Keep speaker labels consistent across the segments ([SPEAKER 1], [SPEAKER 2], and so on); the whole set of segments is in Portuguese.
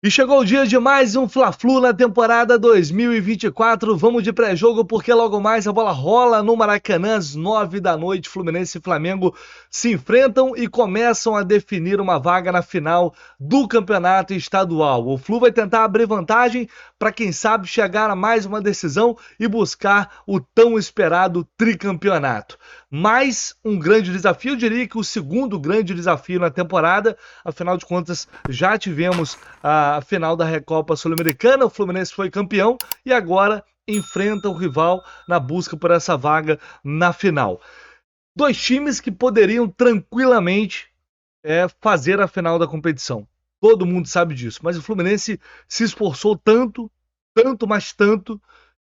[SPEAKER 1] E chegou o dia de mais um Fla-Flu na temporada 2024. Vamos de pré-jogo porque logo mais a bola rola no Maracanã às 9 da noite. Fluminense e Flamengo se enfrentam e começam a definir uma vaga na final do campeonato estadual. O Flu vai tentar abrir vantagem para quem sabe chegar a mais uma decisão e buscar o tão esperado tricampeonato. Mais um grande desafio, eu diria que o segundo grande desafio na temporada. Afinal de contas, já tivemos a final da Recopa Sul-Americana, o Fluminense foi campeão e agora enfrenta o rival na busca por essa vaga na final. Dois times que poderiam tranquilamente fazer a final da competição. Todo mundo sabe disso, mas o Fluminense se esforçou tanto, mas tanto,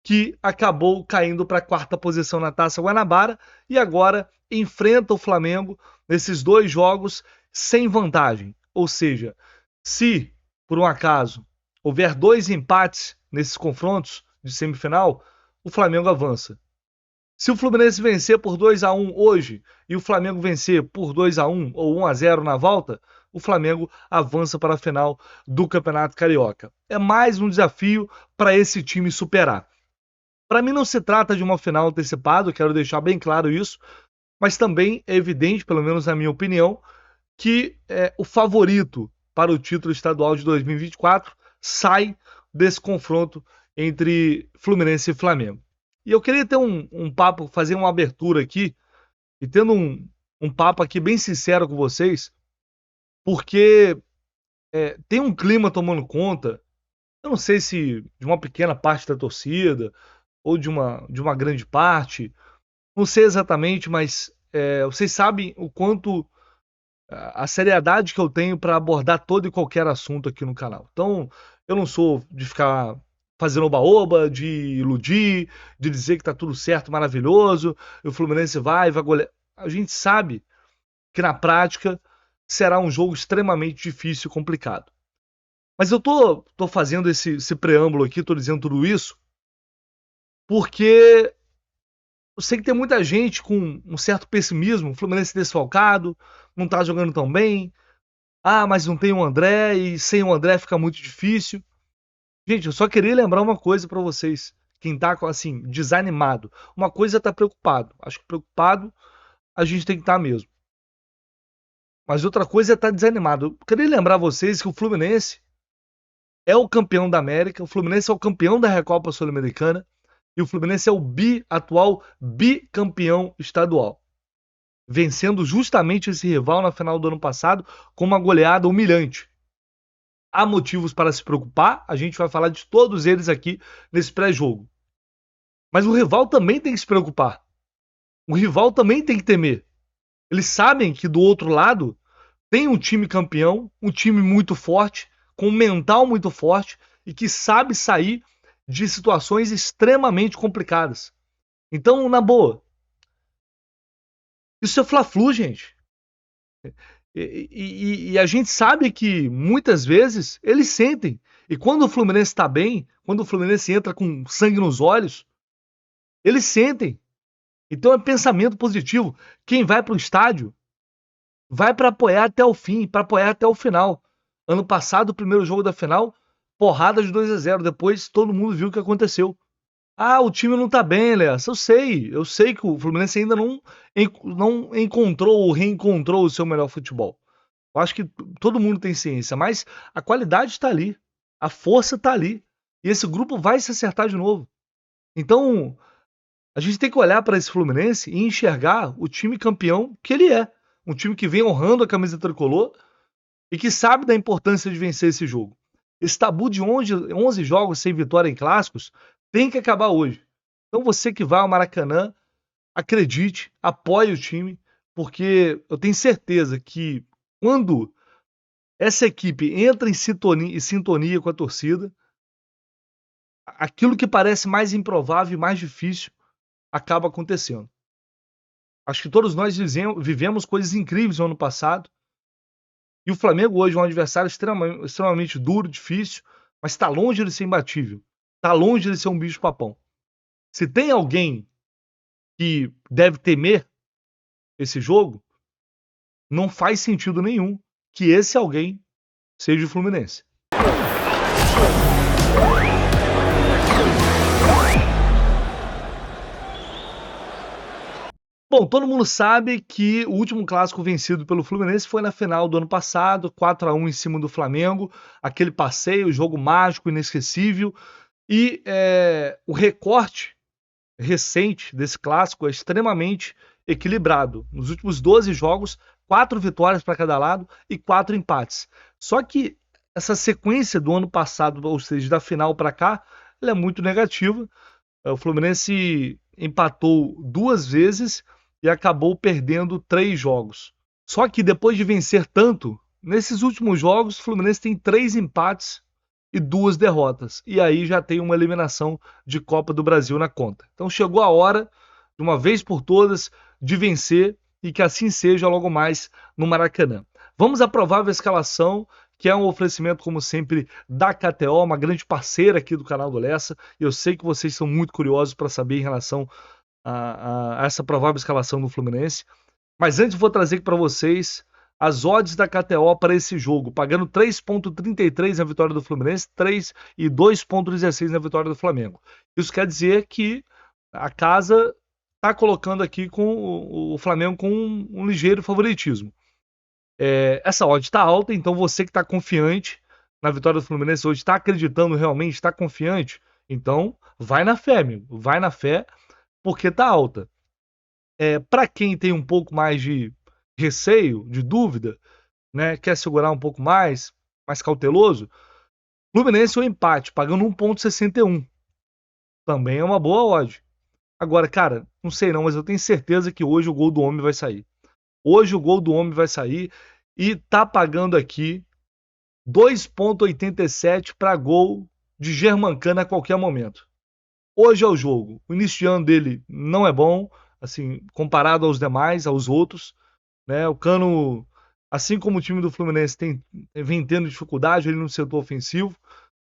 [SPEAKER 1] que acabou caindo para a quarta posição na Taça Guanabara e agora enfrenta o Flamengo nesses dois jogos sem vantagem. Ou seja, se por um acaso houver dois empates nesses confrontos de semifinal, o Flamengo avança. Se o Fluminense vencer por 2-1 hoje e o Flamengo vencer por 2-1 ou 1-0 na volta, o Flamengo avança para a final do Campeonato Carioca. É mais um desafio para esse time superar. Para mim não se trata de uma final antecipada, quero deixar bem claro isso, mas também é evidente, pelo menos na minha opinião, que o favorito para o título estadual de 2024 sai desse confronto entre Fluminense e Flamengo. E eu queria ter um papo, fazer uma abertura aqui, e tendo um papo aqui bem sincero com vocês, porque tem um clima tomando conta, eu não sei se de uma pequena parte da torcida, ou de uma grande parte, não sei exatamente, mas vocês sabem o quanto a seriedade que eu tenho para abordar todo e qualquer assunto aqui no canal. Então, eu não sou de ficar fazendo oba-oba, de iludir, de dizer que tá tudo certo, maravilhoso, e o Fluminense vai golear. A gente sabe que na prática será um jogo extremamente difícil e complicado. Mas eu tô fazendo esse preâmbulo aqui, tô dizendo tudo isso, porque eu sei que tem muita gente com um certo pessimismo, o Fluminense desfalcado, não tá jogando tão bem. Ah, mas não tem o André e sem o André fica muito difícil. Gente, eu só queria lembrar uma coisa pra vocês. Quem tá assim, desanimado. Uma coisa é estar preocupado. Acho que preocupado a gente tem que estar mesmo. Mas outra coisa é estar desanimado. Eu queria lembrar vocês que o Fluminense é o campeão da América, o Fluminense é o campeão da Recopa Sul-Americana e o Fluminense é o atual bicampeão estadual, vencendo justamente esse rival na final do ano passado com uma goleada humilhante. Há motivos para se preocupar, a gente vai falar de todos eles aqui nesse pré-jogo. Mas o rival também tem que se preocupar. O rival também tem que temer. Eles sabem que do outro lado tem um time campeão, um time muito forte, com um mental muito forte e que sabe sair de situações extremamente complicadas. Então, na boa, isso é Fla-Flu, gente. E a gente sabe que muitas vezes eles sentem. E quando o Fluminense está bem, quando o Fluminense entra com sangue nos olhos, eles sentem. Então é pensamento positivo. Quem vai para o estádio vai para apoiar até o fim, para apoiar até o final. Ano passado, o primeiro jogo da final, porrada de 2-0. Depois todo mundo viu o que aconteceu. Ah, o time não tá bem, Léo. Eu sei que o Fluminense ainda não encontrou ou reencontrou o seu melhor futebol. Eu acho que todo mundo tem ciência, mas a qualidade está ali, a força está ali. E esse grupo vai se acertar de novo. Então, a gente tem que olhar para esse Fluminense e enxergar o time campeão que ele é. Um time que vem honrando a camisa tricolor e que sabe da importância de vencer esse jogo. Esse tabu de 11 jogos sem vitória em clássicos tem que acabar hoje. Então você que vai ao Maracanã, acredite, apoie o time, porque eu tenho certeza que quando essa equipe entra em sintonia com a torcida, aquilo que parece mais improvável e mais difícil acaba acontecendo. Acho que todos nós vivemos coisas incríveis no ano passado. E o Flamengo hoje é um adversário extremamente duro, difícil, mas está longe de ser imbatível. Está longe de ser um bicho-papão. Se tem alguém que deve temer esse jogo, não faz sentido nenhum que esse alguém seja o Fluminense. Bom, todo mundo sabe que o último clássico vencido pelo Fluminense foi na final do ano passado, 4-1 em cima do Flamengo, aquele passeio, jogo mágico, inesquecível. E o recorte recente desse clássico é extremamente equilibrado. Nos últimos 12 jogos, 4 vitórias para cada lado e 4 empates. Só que essa sequência do ano passado, ou seja, da final para cá, ela é muito negativa. O Fluminense empatou 2 vezes e acabou perdendo 3 jogos. Só que depois de vencer tanto, nesses últimos jogos, o Fluminense tem 3 empates e 2 derrotas. E aí já tem uma eliminação de Copa do Brasil na conta. Então chegou a hora, de uma vez por todas, de vencer e que assim seja logo mais no Maracanã. Vamos à provável escalação, que é um oferecimento, como sempre, da KTO, uma grande parceira aqui do canal do Lessa. E eu sei que vocês são muito curiosos para saber em relação a essa provável escalação do Fluminense. Mas antes vou trazer aqui para vocês as odds da KTO para esse jogo, pagando 3,33 na vitória do Fluminense, 3 e 2,16 na vitória do Flamengo. Isso quer dizer que a casa está colocando aqui com o Flamengo com um ligeiro favoritismo. Essa odd está alta, então você que está confiante na vitória do Fluminense hoje, está acreditando realmente, está confiante, então vai na fé, amigo, vai na fé, porque está alta. Para quem tem um pouco mais de receio, de dúvida, né, quer segurar um pouco mais cauteloso, Fluminense ou empate, pagando 1,61. Também é uma boa odd. Agora, cara, não sei não, mas eu tenho certeza que hoje o gol do homem vai sair. Hoje o gol do homem vai sair e tá pagando aqui 2,87 para gol de Germancano a qualquer momento. Hoje é o jogo. O início de ano dele não é bom, assim, comparado aos demais, aos outros, né? O Cano, assim como o time do Fluminense vem tendo dificuldade ali no setor ofensivo,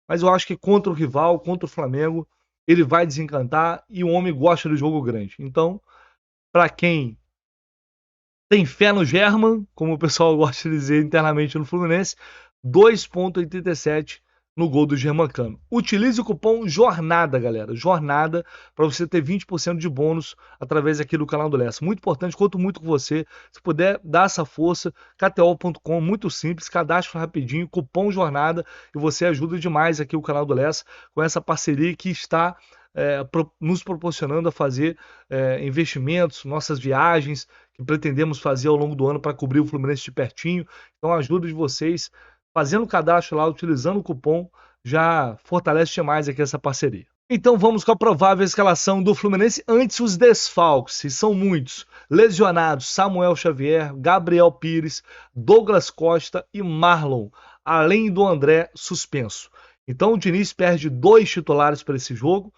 [SPEAKER 1] mas eu acho que contra o rival, contra o Flamengo, ele vai desencantar e o homem gosta de jogo grande. Então, para quem tem fé no German, como o pessoal gosta de dizer internamente no Fluminense, 2,87 no gol do Germancano. Utilize o cupom JORNADA, galera. JORNADA, para você ter 20% de bônus através aqui do canal do Lessa. Muito importante, conto muito com você. Se puder, dá essa força. KTO.com, muito simples, cadastro rapidinho, cupom JORNADA, e você ajuda demais aqui o canal do Lessa com essa parceria que está nos proporcionando a fazer investimentos, nossas viagens que pretendemos fazer ao longo do ano para cobrir o Fluminense de pertinho. Então a ajuda de vocês fazendo o cadastro lá, utilizando o cupom, já fortalece demais aqui essa parceria. Então vamos com a provável escalação do Fluminense. Antes, os desfalques, e são muitos. Lesionados: Samuel Xavier, Gabriel Pires, Douglas Costa e Marlon, além do André suspenso. Então o Diniz perde 2 titulares para esse jogo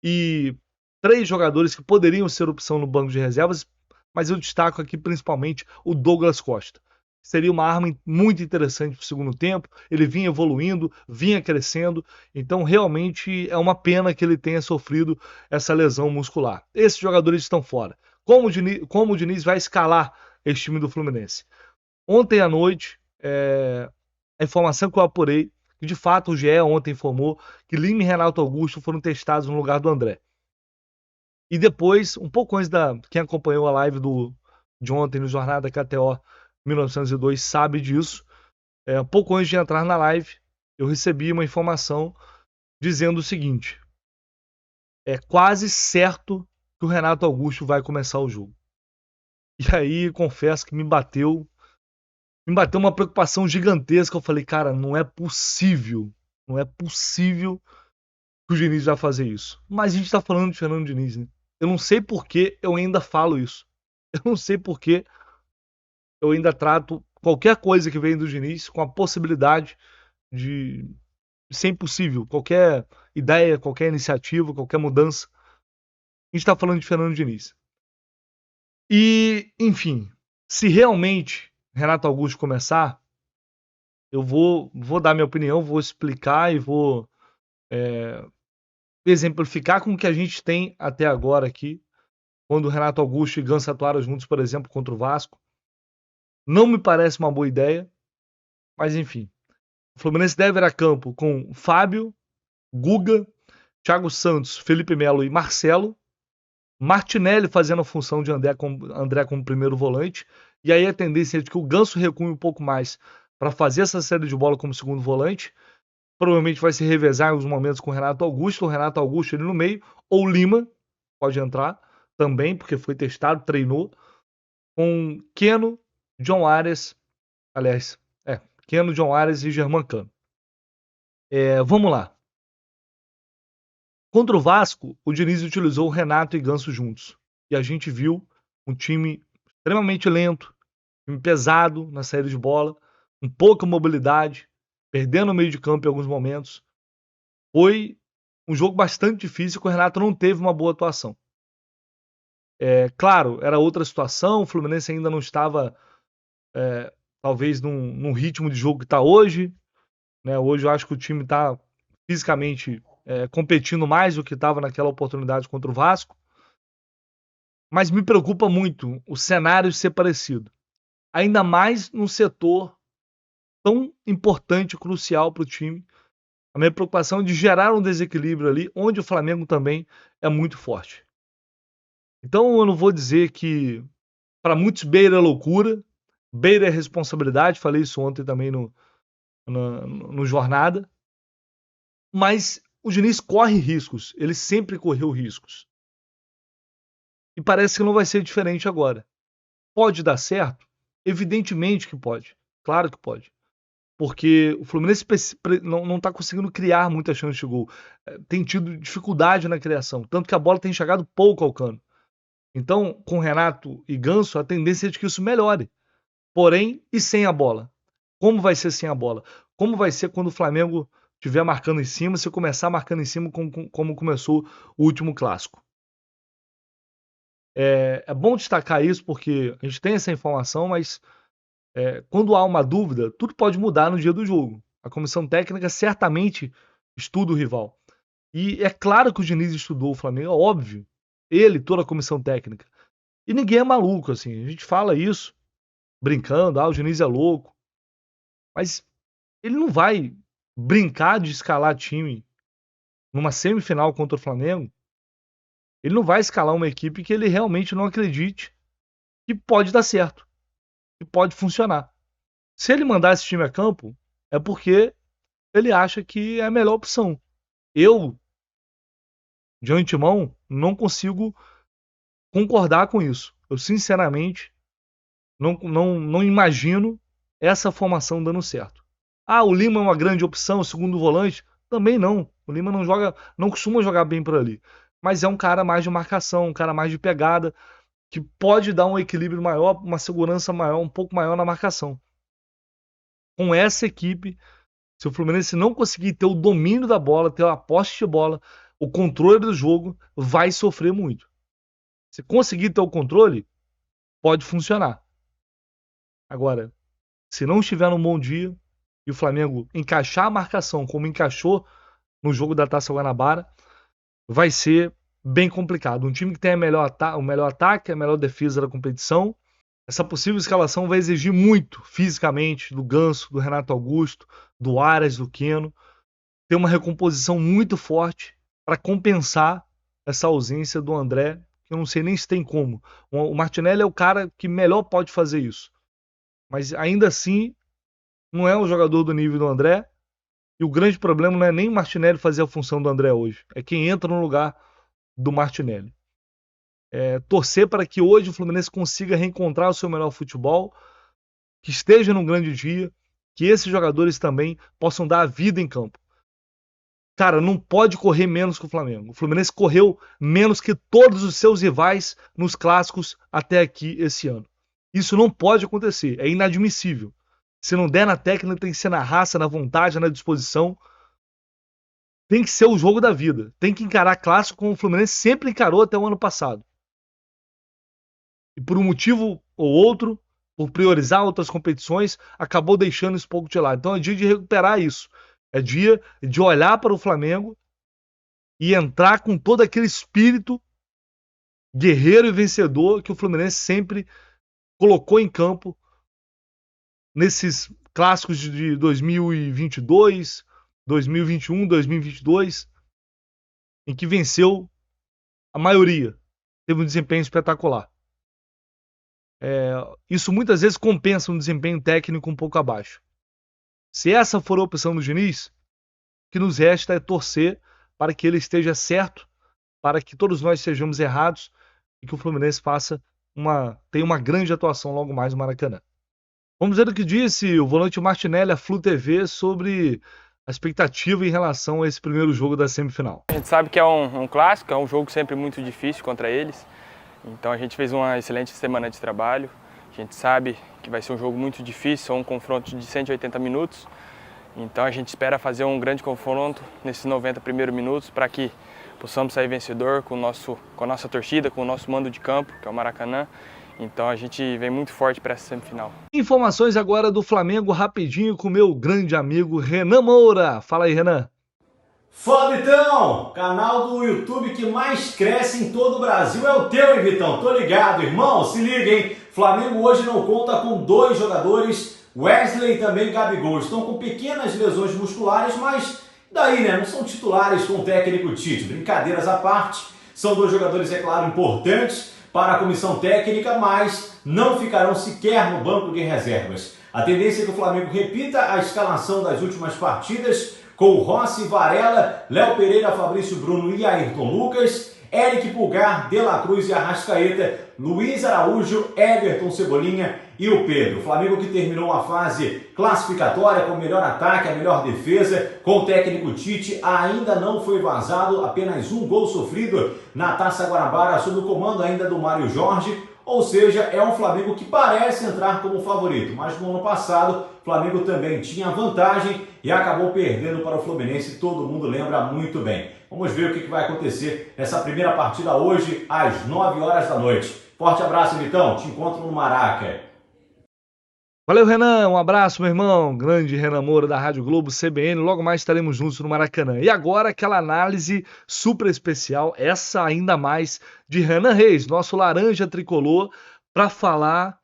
[SPEAKER 1] e 3 jogadores que poderiam ser opção no banco de reservas, mas eu destaco aqui principalmente o Douglas Costa. Seria uma arma muito interessante para o segundo tempo. Ele vinha evoluindo, vinha crescendo. Então, realmente, é uma pena que ele tenha sofrido essa lesão muscular. Esses jogadores estão fora. Como o Diniz vai escalar esse time do Fluminense? Ontem à noite, a informação que eu apurei, que de fato o GE ontem informou que Lima e Renato Augusto foram testados no lugar do André. E depois, um pouco antes quem acompanhou a live de ontem no Jornada KTO 1902 sabe disso. Pouco antes de entrar na live, eu recebi uma informação dizendo o seguinte: é quase certo que o Renato Augusto vai começar o jogo. E aí, confesso que me bateu uma preocupação gigantesca. Eu falei, cara, não é possível que o Diniz vai fazer isso. Mas a gente tá falando de Fernando Diniz, né? Eu não sei por que eu ainda falo isso. Eu não sei por que eu ainda trato qualquer coisa que vem do Diniz com a possibilidade de ser impossível. Qualquer ideia, qualquer iniciativa, qualquer mudança. A gente está falando de Fernando Diniz. E, enfim, se realmente Renato Augusto começar, eu vou dar minha opinião, vou explicar e vou exemplificar com o que a gente tem até agora aqui, quando o Renato Augusto e Ganso atuaram juntos, por exemplo, contra o Vasco. Não me parece uma boa ideia, mas enfim. O Fluminense deve ir a campo com Fábio, Guga, Thiago Santos, Felipe Melo e Marcelo. Martinelli fazendo a função de André como primeiro volante. E aí a tendência é de que o Ganso recue um pouco mais para fazer essa série de bola como segundo volante. Provavelmente vai se revezar em alguns momentos com o Renato Augusto. O Renato Augusto ali no meio. Ou Lima pode entrar também, porque foi testado, treinou. Com Keno, John Arias. Aliás, Keno, John Arias e Germancano. Vamos lá. Contra o Vasco, o Diniz utilizou o Renato e Ganso juntos. E a gente viu um time extremamente lento, time pesado na saída de bola, com pouca mobilidade, perdendo o meio de campo em alguns momentos. Foi um jogo bastante difícil que o Renato não teve uma boa atuação. Claro, era outra situação, o Fluminense ainda não estava, talvez, num ritmo de jogo que está hoje. Né? Hoje eu acho que o time está fisicamente competindo mais do que estava naquela oportunidade contra o Vasco. Mas me preocupa muito o cenário ser parecido. Ainda mais num setor tão importante, crucial para o time. A minha preocupação é de gerar um desequilíbrio ali, onde o Flamengo também é muito forte. Então eu não vou dizer que para muitos beira é loucura, beira é responsabilidade, falei isso ontem também no Jornada, mas o Diniz corre riscos, ele sempre correu riscos. E parece que não vai ser diferente agora. Pode dar certo? Evidentemente que pode, claro que pode. Porque o Fluminense não está conseguindo criar muita chance de gol. Tem tido dificuldade na criação, tanto que a bola tem chegado pouco ao cano. Então, com Renato e Ganso, a tendência é de que isso melhore. Porém, e sem a bola? Como vai ser sem a bola? Como vai ser quando o Flamengo estiver marcando em cima, se começar marcando em cima como começou o último clássico? É bom destacar isso porque a gente tem essa informação, mas quando há uma dúvida, tudo pode mudar no dia do jogo. A comissão técnica certamente estuda o rival. E é claro que o Diniz estudou o Flamengo, é óbvio. Ele, toda a comissão técnica. E ninguém é maluco, assim. A gente fala isso brincando, o Diniz é louco. Mas ele não vai brincar de escalar time numa semifinal contra o Flamengo. Ele não vai escalar uma equipe que ele realmente não acredite que pode dar certo, que pode funcionar. Se ele mandar esse time a campo, é porque ele acha que é a melhor opção. Eu, de antemão, não consigo concordar com isso. Eu, sinceramente, não imagino essa formação dando certo. O Lima é uma grande opção, o segundo volante? Também não. O Lima não costuma jogar bem por ali. Mas é um cara mais de marcação, um cara mais de pegada, que pode dar um equilíbrio maior, uma segurança maior, um pouco maior na marcação. Com essa equipe, se o Fluminense não conseguir ter o domínio da bola, ter a posse de bola, o controle do jogo, vai sofrer muito. Se conseguir ter o controle, pode funcionar. Agora, se não estiver num bom dia e o Flamengo encaixar a marcação como encaixou no jogo da Taça Guanabara, vai ser bem complicado. Um time que tem o melhor ataque, a melhor defesa da competição. Essa possível escalação vai exigir muito fisicamente do Ganso, do Renato Augusto, do Arias, do Keno. Ter uma recomposição muito forte para compensar essa ausência do André, que eu não sei nem se tem como. O Martinelli é o cara que melhor pode fazer isso. Mas ainda assim, não é um jogador do nível do André. E o grande problema não é nem o Martinelli fazer a função do André hoje. É quem entra no lugar do Martinelli. Torcer para que hoje o Fluminense consiga reencontrar o seu melhor futebol, que esteja num grande dia, que esses jogadores também possam dar a vida em campo. Cara, não pode correr menos que o Flamengo. O Fluminense correu menos que todos os seus rivais nos clássicos até aqui esse ano. Isso não pode acontecer, é inadmissível. Se não der na técnica, tem que ser na raça, na vontade, na disposição. Tem que ser o jogo da vida. Tem que encarar clássico como o Fluminense sempre encarou até o ano passado. E por um motivo ou outro, por priorizar outras competições, acabou deixando isso um pouco de lado. Então é dia de recuperar isso. É dia de olhar para o Flamengo e entrar com todo aquele espírito guerreiro e vencedor que o Fluminense sempre colocou em campo nesses clássicos de 2022, 2021, 2022, em que venceu a maioria. Teve um desempenho espetacular. Isso muitas vezes compensa um desempenho técnico um pouco abaixo. Se essa for a opção do Diniz, o que nos resta é torcer para que ele esteja certo, para que todos nós sejamos errados e que o Fluminense tenha uma grande atuação logo mais no Maracanã. Vamos ver o que disse o volante Martinelli à Flu TV sobre a expectativa em relação a esse primeiro jogo da semifinal.
[SPEAKER 2] A gente sabe que é um clássico, é um jogo sempre muito difícil contra eles. Então a gente fez uma excelente semana de trabalho. A gente sabe que vai ser um jogo muito difícil, um confronto de 180 minutos. Então a gente espera fazer um grande confronto nesses 90 primeiros minutos para que possamos sair vencedor com a nossa torcida, com o nosso mando de campo, que é o Maracanã. Então a gente vem muito forte para essa semifinal.
[SPEAKER 1] Informações agora do Flamengo rapidinho com meu grande amigo Renan Moura. Fala aí, Renan.
[SPEAKER 3] Fala, Vitão! Canal do YouTube que mais cresce em todo o Brasil é o teu, hein, Vitão? Tô ligado, irmão. Se liga, hein? Flamengo hoje não conta com 2 jogadores, Wesley e também Gabigol. Estão com pequenas lesões musculares, mas daí, né? Não são titulares com o técnico Tite. Brincadeiras à parte, são 2 jogadores, é claro, importantes para a comissão técnica, mas não ficarão sequer no banco de reservas. A tendência é que o Flamengo repita a escalação das últimas partidas, com Rossi, Varela, Léo Pereira, Fabrício Bruno e Ayrton Lucas, Eric Pulgar, De La Cruz e Arrascaeta, Luiz Araújo, Everton Cebolinha e o Pedro. O Flamengo que terminou a fase classificatória com o melhor ataque, a melhor defesa, com o técnico Tite, ainda não foi vazado, apenas 1 gol sofrido na Taça Guanabara, sob o comando ainda do Mário Jorge. Ou seja, é um Flamengo que parece entrar como favorito, mas no ano passado o Flamengo também tinha vantagem e acabou perdendo para o Fluminense, todo mundo lembra muito bem. Vamos ver o que vai acontecer nessa primeira partida hoje, às 9 horas da noite. Forte abraço, Vitão, te encontro no Maraca.
[SPEAKER 1] Valeu, Renan, um abraço, meu irmão, grande Renan Moura da Rádio Globo, CBN, logo mais estaremos juntos no Maracanã. E agora aquela análise super especial, essa ainda mais, de Renan Reis, nosso laranja tricolor, para falar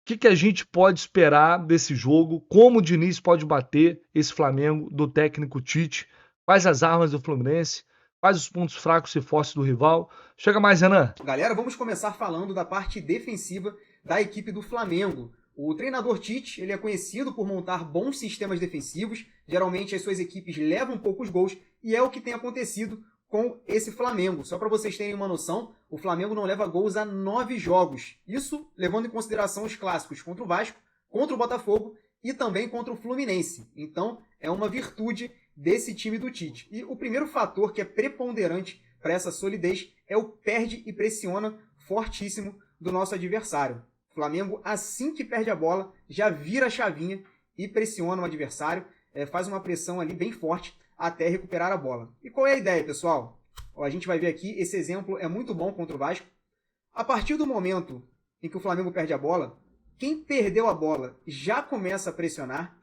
[SPEAKER 1] o que a gente pode esperar desse jogo, como o Diniz pode bater esse Flamengo do técnico Tite, quais as armas do Fluminense, quais os pontos fracos e fortes do rival. Chega mais, Renan.
[SPEAKER 4] Galera, vamos começar falando da parte defensiva da equipe do Flamengo. O treinador Tite, ele é conhecido por montar bons sistemas defensivos, geralmente as suas equipes levam poucos gols, e é o que tem acontecido com esse Flamengo. Só para vocês terem uma noção, o Flamengo não leva gols há 9 jogos. Isso levando em consideração os clássicos contra o Vasco, contra o Botafogo e também contra o Fluminense. Então, é uma virtude desse time do Tite. E o primeiro fator que é preponderante para essa solidez é o perde e pressiona fortíssimo do nosso adversário. O Flamengo, assim que perde a bola, já vira a chavinha e pressiona o adversário, faz uma pressão ali bem forte até recuperar a bola. E qual é a ideia, pessoal? A gente vai ver aqui, esse exemplo é muito bom contra o Vasco. A partir do momento em que o Flamengo perde a bola, quem perdeu a bola já começa a pressionar.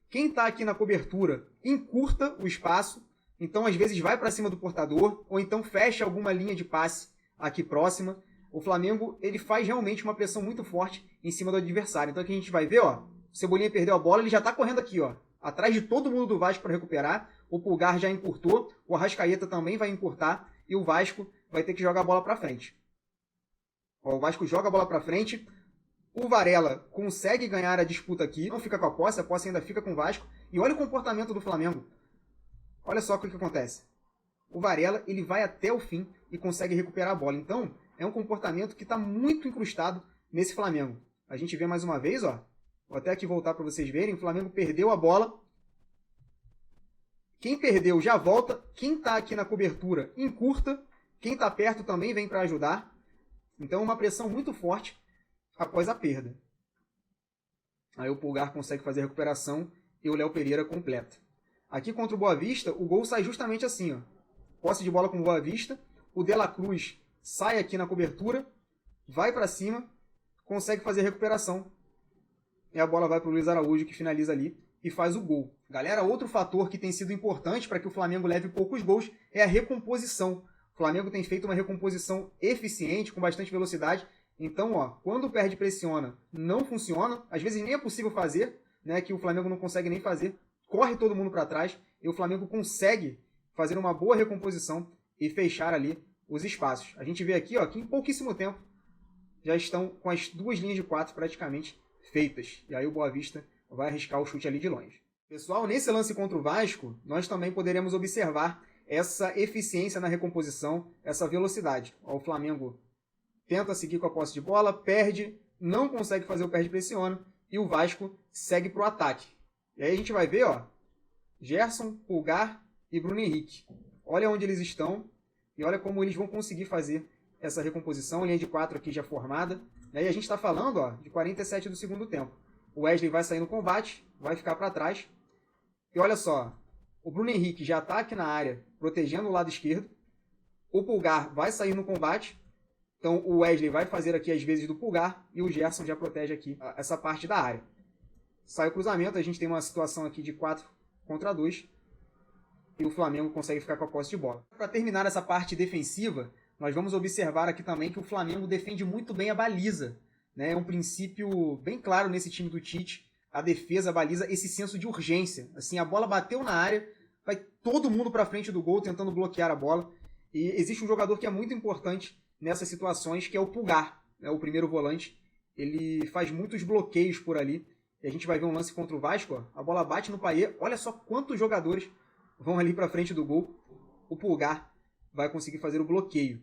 [SPEAKER 4] Quem está aqui na cobertura encurta o espaço, então às vezes vai para cima do portador, ou então fecha alguma linha de passe aqui próxima. O Flamengo ele faz realmente uma pressão muito forte em cima do adversário. Então aqui a gente vai ver, ó, o Cebolinha perdeu a bola, ele já está correndo aqui, ó, atrás de todo mundo do Vasco para recuperar. O Pulgar já encurtou, o Arrascaeta também vai encurtar e o Vasco vai ter que jogar a bola para frente. Ó, o Vasco joga a bola para frente, o Varela consegue ganhar a disputa aqui, não fica com a posse ainda fica com o Vasco. E olha o comportamento do Flamengo. Olha só o que acontece. O Varela ele vai até o fim e consegue recuperar a bola. Então, é um comportamento que está muito incrustado nesse Flamengo. A gente vê mais uma vez, ó. Vou até aqui voltar para vocês verem. O Flamengo perdeu a bola. Quem perdeu já volta. Quem está aqui na cobertura encurta. Quem está perto também vem para ajudar. Então, uma pressão muito forte após a perda. Aí o Pulgar consegue fazer a recuperação e o Léo Pereira completa. Aqui contra o Boa Vista, o gol sai justamente assim, ó. Posse de bola com o Boa Vista. O De La Cruz sai aqui na cobertura, vai para cima, consegue fazer a recuperação. E a bola vai para o Luiz Araújo, que finaliza ali e faz o gol. Galera, outro fator que tem sido importante para que o Flamengo leve poucos gols é a recomposição. O Flamengo tem feito uma recomposição eficiente, com bastante velocidade. Então, ó, quando perde e pressiona, não funciona. Às vezes nem é possível fazer. né, que o Flamengo não consegue nem fazer. Corre todo mundo para trás e o Flamengo consegue fazer uma boa recomposição e fechar ali os espaços. A gente vê aqui, ó, que em pouquíssimo tempo já estão com as duas linhas de 4 praticamente feitas. E aí o Boa Vista vai arriscar o chute ali de longe. Pessoal, nesse lance contra o Vasco, nós também poderemos observar essa eficiência na recomposição, essa velocidade. Ó, o Flamengo tenta seguir com a posse de bola, perde, não consegue fazer o perde-pressiona e o Vasco segue para o ataque. E aí a gente vai ver, ó, Gerson, Pulgar e Bruno Henrique. Olha onde eles estão e olha como eles vão conseguir fazer essa recomposição. Linha de 4 aqui já formada. E aí a gente está falando, ó, de 47 do segundo tempo. O Wesley vai sair no combate, vai ficar para trás. E olha só, o Bruno Henrique já está aqui na área, protegendo o lado esquerdo. O Pulgar vai sair no combate. Então o Wesley vai fazer aqui as vezes do Pulgar e o Gerson já protege aqui essa parte da área. Sai o cruzamento, a gente tem uma situação aqui de 4 contra 2 e o Flamengo consegue ficar com a posse de bola. Para terminar essa parte defensiva, nós vamos observar aqui também que o Flamengo defende muito bem a baliza, né? É um princípio bem claro nesse time do Tite, a defesa, a baliza, esse senso de urgência. Assim, a bola bateu na área, vai todo mundo para frente do gol tentando bloquear a bola. E existe um jogador que é muito importante nessas situações, que é o Pulgar, né? O primeiro volante. Ele faz muitos bloqueios por ali. E a gente vai ver um lance contra o Vasco, ó. A bola bate no Payet. Olha só quantos jogadores vão ali para frente do gol. O Pulgar vai conseguir fazer o bloqueio.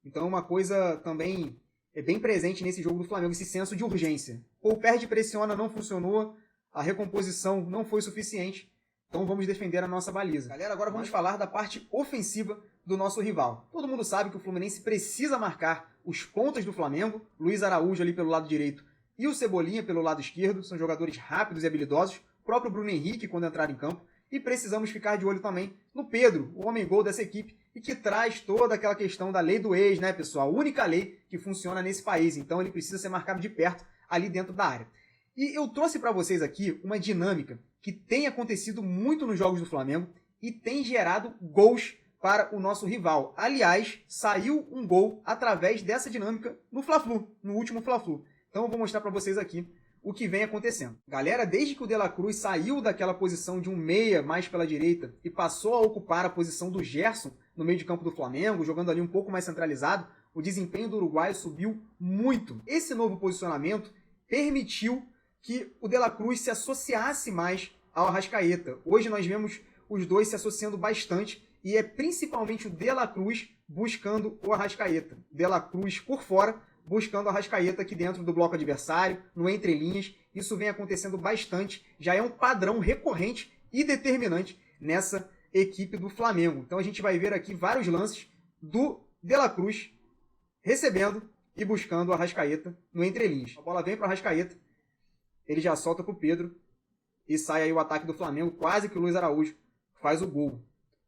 [SPEAKER 4] Então uma coisa também é bem presente nesse jogo do Flamengo, esse senso de urgência. O perde-pressiona não funcionou, a recomposição não foi suficiente, então vamos defender a nossa baliza. Galera, agora vamos falar da parte ofensiva do nosso rival. Todo mundo sabe que o Fluminense precisa marcar os pontas do Flamengo, Luiz Araújo ali pelo lado direito e o Cebolinha pelo lado esquerdo, são jogadores rápidos e habilidosos, o próprio Bruno Henrique quando entrar em campo, e precisamos ficar de olho também no Pedro, o homem-gol dessa equipe, e que traz toda aquela questão da lei do ex, né, pessoal? A única lei que funciona nesse país, então ele precisa ser marcado de perto ali dentro da área. E eu trouxe para vocês aqui uma dinâmica que tem acontecido muito nos jogos do Flamengo e tem gerado gols para o nosso rival. Aliás, saiu um gol através dessa dinâmica no Fla-Flu, no último Fla-Flu. Então eu vou mostrar para vocês aqui o que vem acontecendo. Galera, desde que o De La Cruz saiu daquela posição de um meia mais pela direita e passou a ocupar a posição do Gerson no meio de campo do Flamengo, jogando ali um pouco mais centralizado, o desempenho do uruguaio subiu muito. Esse novo posicionamento permitiu que o De La Cruz se associasse mais ao Arrascaeta. Hoje nós vemos os dois se associando bastante e é principalmente o De La Cruz buscando o Arrascaeta. De La Cruz por fora, buscando o Arrascaeta aqui dentro do bloco adversário, no entrelinhas. Isso vem acontecendo bastante, já é um padrão recorrente e determinante nessa equipe do Flamengo. Então a gente vai ver aqui vários lances do De La Cruz recebendo e buscando o Arrascaeta no entrelinhas. A bola vem para o Arrascaeta, ele já solta para o Pedro e sai aí o ataque do Flamengo, quase que o Luiz Araújo faz o gol.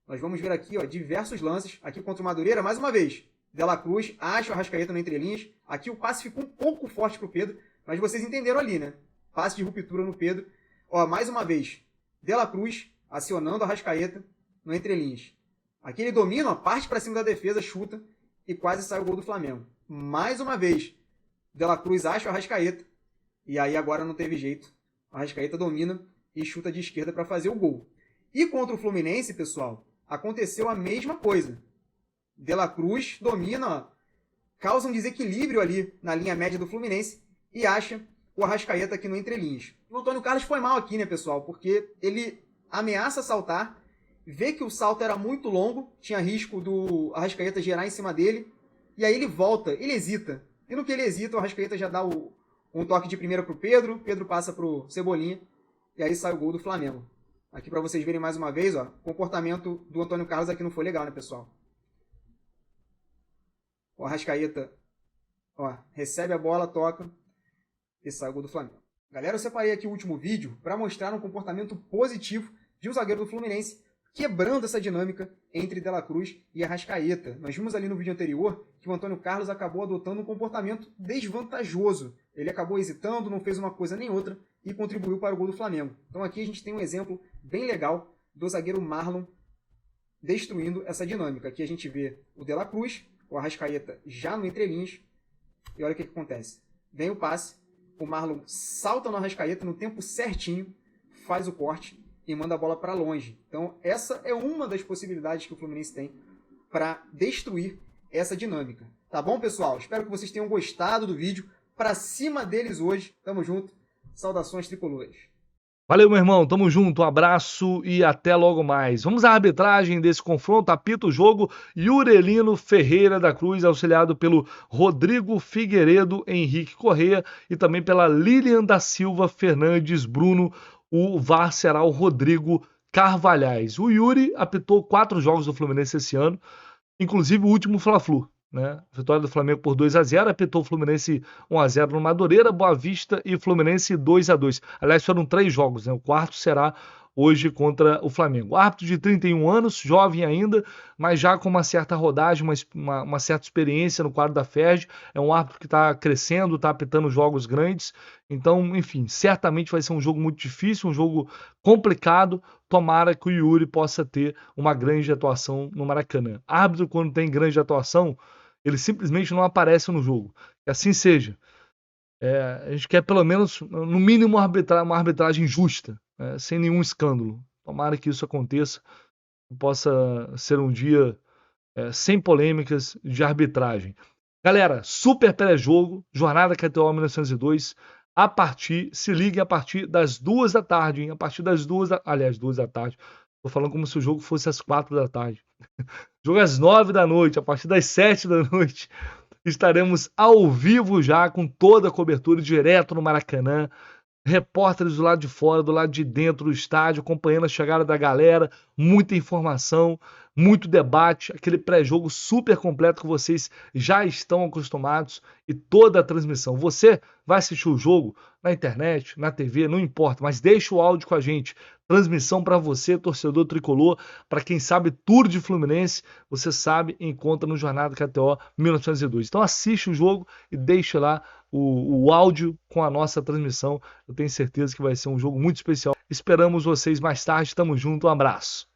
[SPEAKER 4] Nós vamos ver aqui, ó, diversos lances, aqui contra o Madureira, mais uma vez. De La Cruz acha o Arrascaeta no entrelinhas. Aqui o passe ficou um pouco forte para o Pedro, mas vocês entenderam ali, né? Passe de ruptura no Pedro. Ó, mais uma vez, De La Cruz acionando o Arrascaeta no entrelinhas. Aqui ele domina, ó, parte para cima da defesa, chuta e quase sai o gol do Flamengo. Mais uma vez, De La Cruz acha o Arrascaeta e aí agora não teve jeito. O Arrascaeta domina e chuta de esquerda para fazer o gol. E contra o Fluminense, pessoal, aconteceu a mesma coisa. De La Cruz domina, ó, causa um desequilíbrio ali na linha média do Fluminense e acha o Arrascaeta aqui no entrelinhas. O Antônio Carlos foi mal aqui, né, pessoal? Porque ele ameaça saltar, vê que o salto era muito longo, tinha risco do Arrascaeta gerar em cima dele, e aí ele volta, ele hesita. E no que ele hesita, o Arrascaeta já dá um toque de primeira para o Pedro, Pedro passa para o Cebolinha, e aí sai o gol do Flamengo. Aqui para vocês verem mais uma vez, ó, o comportamento do Antônio Carlos aqui não foi legal, né, pessoal? O Arrascaeta, ó, recebe a bola, toca e sai o gol do Flamengo. Galera, eu separei aqui o último vídeo para mostrar um comportamento positivo de um zagueiro do Fluminense, quebrando essa dinâmica entre De La Cruz e Arrascaeta. Nós vimos ali no vídeo anterior que o Antônio Carlos acabou adotando um comportamento desvantajoso. Ele acabou hesitando, não fez uma coisa nem outra e contribuiu para o gol do Flamengo. Então aqui a gente tem um exemplo bem legal do zagueiro Marlon destruindo essa dinâmica. Aqui a gente vê o De La Cruz, o Arrascaeta já no entrelinhas, e olha o que acontece. Vem o passe, o Marlon salta no Arrascaeta no tempo certinho, faz o corte e manda a bola para longe. Então essa é uma das possibilidades que o Fluminense tem para destruir essa dinâmica. Tá bom, pessoal? Espero que vocês tenham gostado do vídeo. Pra cima deles hoje. Tamo junto. Saudações tricolores.
[SPEAKER 1] Valeu, meu irmão. Tamo junto. Um abraço e até logo mais. Vamos à arbitragem desse confronto. Apita o jogo Yurelino Ferreira da Cruz, auxiliado pelo Rodrigo Figueiredo Henrique Correia e também pela Lilian da Silva Fernandes Bruno. O VAR será o Rodrigo Carvalhais. O Yuri apitou 4 jogos do Fluminense esse ano, inclusive o último Fla-Flu, né? Vitória do Flamengo por 2-0, apitou o Fluminense 1-0 no Madureira, Boa Vista e Fluminense 2-2. Aliás, foram 3 jogos, né? O quarto será hoje contra o Flamengo. Árbitro de 31 anos, jovem ainda, mas já com uma certa rodagem, uma certa experiência no quadro da FERJ. É um árbitro que está crescendo, está apitando jogos grandes. Então, enfim, certamente vai ser um jogo muito difícil, um jogo complicado. Tomara que o Yuri possa ter uma grande atuação no Maracanã. Árbitro, quando tem grande atuação, ele simplesmente não aparece no jogo. Que assim seja. A gente quer pelo menos, no mínimo, uma arbitragem justa, né, sem nenhum escândalo. Tomara que isso aconteça, possa ser um dia sem polêmicas de arbitragem. Galera, super pré-jogo, Jornada KTO 1902, se liguem a partir das 2 da tarde, hein? A partir das 2 da tarde. Tô falando como se o jogo fosse às 4 da tarde. Jogo às 9 da noite, a partir das 7 da noite. Estaremos ao vivo já, com toda a cobertura, direto no Maracanã. Repórteres do lado de fora, do lado de dentro do estádio, acompanhando a chegada da galera. Muita informação, muito debate. Aquele pré-jogo super completo que vocês já estão acostumados. E toda a transmissão. Você vai assistir o jogo na internet, na TV, não importa. Mas deixa o áudio com a gente. Transmissão para você, torcedor tricolor. Para quem sabe tudo de Fluminense, você sabe, encontra no Jornada KTO 1902. Então assiste o jogo e deixa lá o áudio com a nossa transmissão. Eu tenho certeza que vai ser um jogo muito especial. Esperamos vocês mais tarde. Tamo junto. Um abraço.